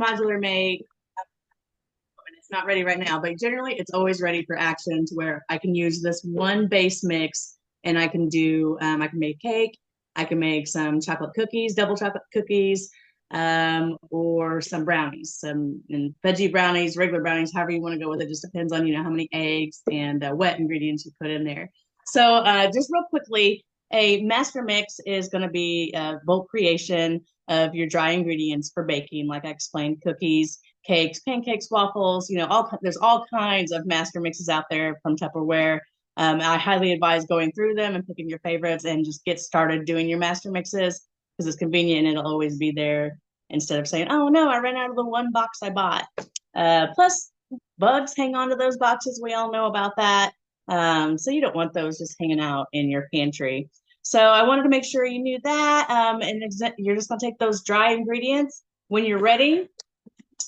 modular make, and it's not ready right now, but generally it's always ready for action to where I can use this one base mix and I can do, I can make cake, I can make some chocolate cookies, double chocolate cookies, or some brownies, some and veggie brownies, regular brownies, however you want to go with it. Just depends on, how many eggs and wet ingredients you put in there. So just real quickly, a master mix is going to be a bulk creation of your dry ingredients for baking, like I explained, cookies, cakes, pancakes, waffles, there's all kinds of master mixes out there from Tupperware. I highly advise going through them and picking your favorites and just get started doing your master mixes because it's convenient and it'll always be there instead of saying, oh no, I ran out of the one box I bought. Plus, bugs hang on to those boxes. We all know about that. So you don't want those just hanging out in your pantry. So I wanted to make sure you knew that. And you're just going to take those dry ingredients. When you're ready,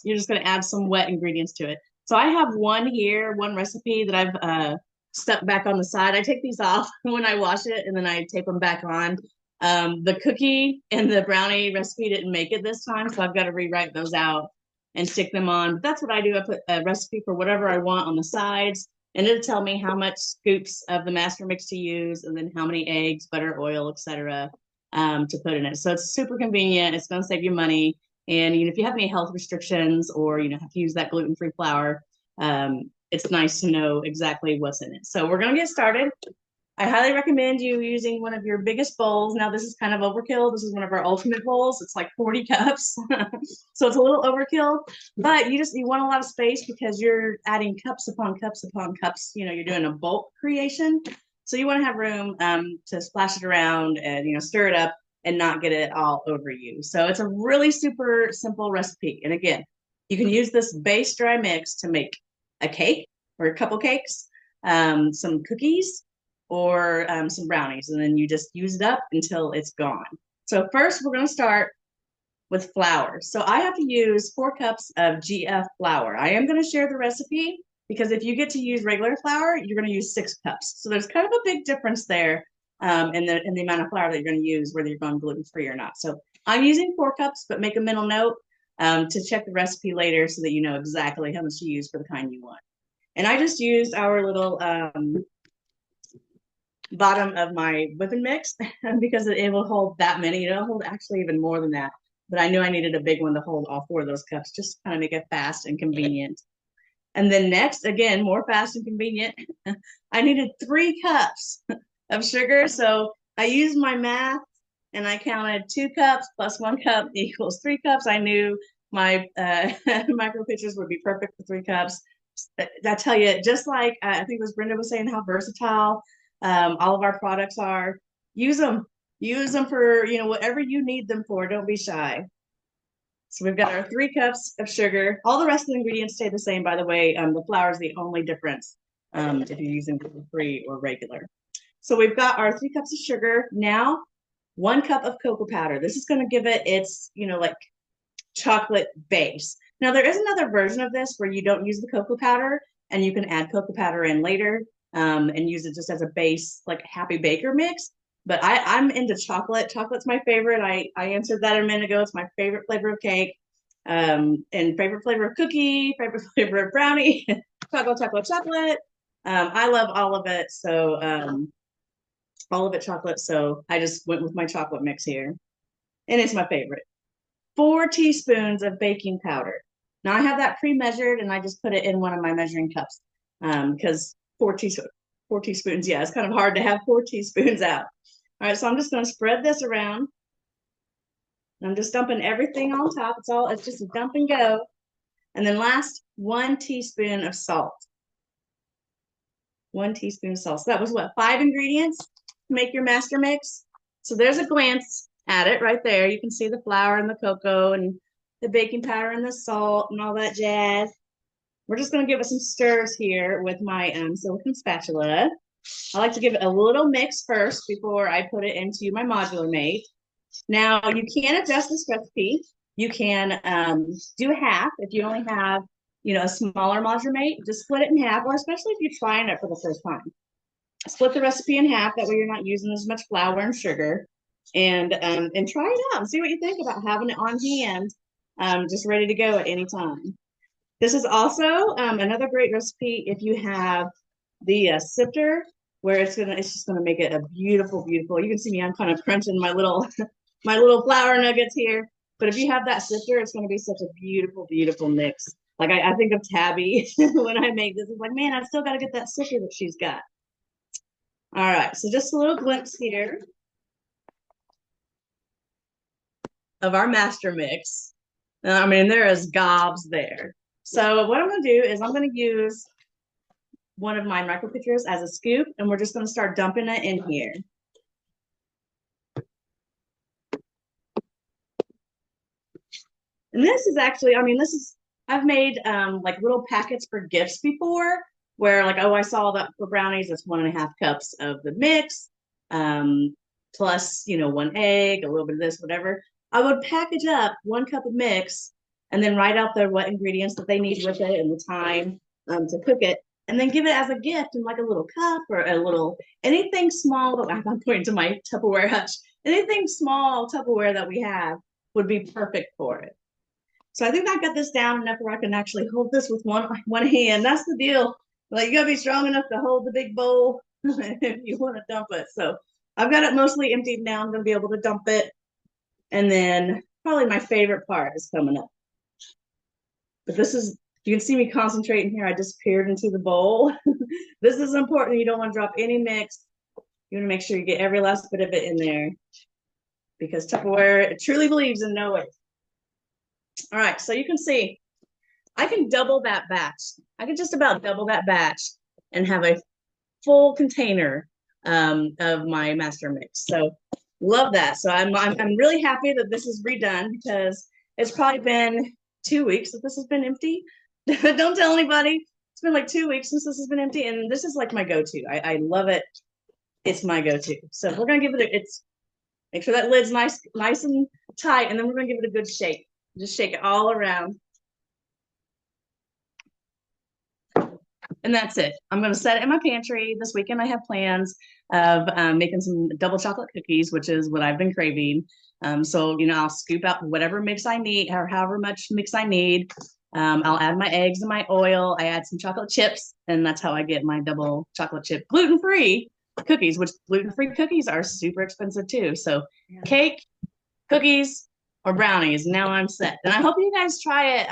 you're just going to add some wet ingredients to it. So I have one recipe that I've stuck back on the side. I take these off when I wash it and then I tape them back on. The cookie and the brownie recipe didn't make it this time, so I've got to rewrite those out and stick them on. But that's what I do. I put a recipe for whatever I want on the sides, and it'll tell me how much scoops of the master mix to use, and then how many eggs, butter, oil, etc. To put in it. So it's super convenient. It's going to save you money. And if you have any health restrictions or have to use that gluten-free flour, it's nice to know exactly what's in it. So we're going to get started. I highly recommend you using one of your biggest bowls. Now, this is kind of overkill. This is one of our ultimate bowls. It's like 40 cups. So it's a little overkill, but you want a lot of space because you're adding cups upon cups upon cups. You're doing a bulk creation. So you want to have room to splash it around and, stir it up and not get it all over you. So it's a really super simple recipe. And again, you can use this base dry mix to make a cake or a couple cakes, some cookies, or some brownies, and then you just use it up until it's gone. So first we're going to start with flour. So I have to use 4 cups of GF flour. I am going to share the recipe because if you get to use regular flour, you're going to use 6 cups. So there's kind of a big difference there in the amount of flour that you're going to use, whether you're going gluten-free or not. So I'm using 4 cups, but make a mental note to check the recipe later so that you know exactly how much to use for the kind you want. And I just used our little bottom of my whipping mix because it will hold that many. It'll hold actually even more than that. But I knew I needed a big one to hold all 4 of those cups, just to kind of make it fast and convenient. And then next, again, more fast and convenient, I needed 3 cups of sugar. So I used my math and I counted 2 cups plus 1 cup equals 3 cups. I knew my micro pitchers would be perfect for 3 cups. I tell you, just like I think it was Brenda was saying how versatile all of our products are. Use them for whatever you need them for. Don't be shy. So we've got our 3 cups of sugar. All the rest of the ingredients stay the same, by the way. The flour is the only difference if you're using gluten-free or regular. So we've got our 3 cups of sugar. Now 1 cup of cocoa powder. This is going to give it its like chocolate base. Now there is another version of this where you don't use the cocoa powder and you can add cocoa powder in later. And use it just as a base, like Happy Baker mix. But I'm into chocolate. Chocolate's my favorite. I answered that a minute ago. It's my favorite flavor of cake, and favorite flavor of cookie, favorite flavor of brownie, chocolate, chocolate, chocolate. I love all of it. So all of it chocolate. So I just went with my chocolate mix here. And it's my favorite. 4 teaspoons of baking powder. Now I have that pre-measured and I just put it in one of my measuring cups because 4 teaspoons. Yeah, it's kind of hard to have 4 teaspoons out. All right, so I'm just going to spread this around. I'm just dumping everything on top. It's just a dump and go. And then last, 1 teaspoon of salt. 1 teaspoon of salt. So that was what, 5 ingredients to make your master mix? So there's a glance at it right there. You can see the flour and the cocoa and the baking powder and the salt and all that jazz. We're just going to give it some stirs here with my silicone spatula. I like to give it a little mix first before I put it into my modular mate. Now, you can adjust this recipe. You can do half if you only have, a smaller modular mate. Just split it in half, or especially if you're trying it for the first time. Split the recipe in half. That way you're not using as much flour and sugar. And try it out and see what you think about having it on hand just ready to go at any time. This is also another great recipe if you have the sifter where it's just gonna make it a beautiful, beautiful. You can see me, I'm kind of crunching my little my little flour nuggets here. But if you have that sifter, it's gonna be such a beautiful, beautiful mix. Like I think of Tabby when I make this. It's like, man, I've still got to get that sifter that she's got. All right, so just a little glimpse here of our master mix. I mean, there is gobs there. So what I'm gonna do is I'm gonna use one of my micro pitchers as a scoop, and we're just gonna start dumping it in here. And this is actually, I mean, I've made like little packets for gifts before where like, oh, I saw that for brownies, it's 1.5 cups of the mix, plus, one egg, a little bit of this, whatever. I would package up 1 cup of mix and then write out what ingredients that they need with it and the time to cook it. And then give it as a gift in like a little cup or a little anything small that I'm pointing to my Tupperware hutch. Anything small Tupperware that we have would be perfect for it. So I think I got this down enough where I can actually hold this with one hand. That's the deal. Like you gotta be strong enough to hold the big bowl if you want to dump it. So I've got it mostly emptied now. I'm gonna be able to dump it. And then probably my favorite part is coming up. But you can see me concentrating here. I just peered into the bowl. This is important. You don't want to drop any mix. You want to make sure you get every last bit of it in there because Tupperware truly believes in no waste. All right, so you can see I can double that batch. I can just about double that batch and have a full container of my master mix. So love that. So I'm really happy that this is redone because it's probably been 2 weeks that this has been empty. Don't tell anybody. It's been like 2 weeks since this has been empty, and this is like my go-to. I love it. It's my go-to. So we're gonna give it's make sure that lid's nice and tight, and then we're gonna give it a good shake. Just shake it all around. And that's it. I'm going to set it in my pantry. This weekend, I have plans of making some double chocolate cookies, which is what I've been craving. So, I'll scoop out whatever mix I need or however much mix I need. I'll add my eggs and my oil. I add some chocolate chips, and that's how I get my double chocolate chip gluten-free cookies, which gluten-free cookies are super expensive too. So cake, cookies, or brownies. Now I'm set. And I hope you guys try it.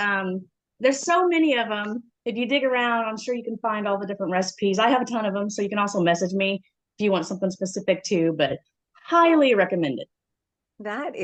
There's so many of them. If you dig around, I'm sure you can find all the different recipes. I have a ton of them, so you can also message me if you want something specific too, but highly recommend it. That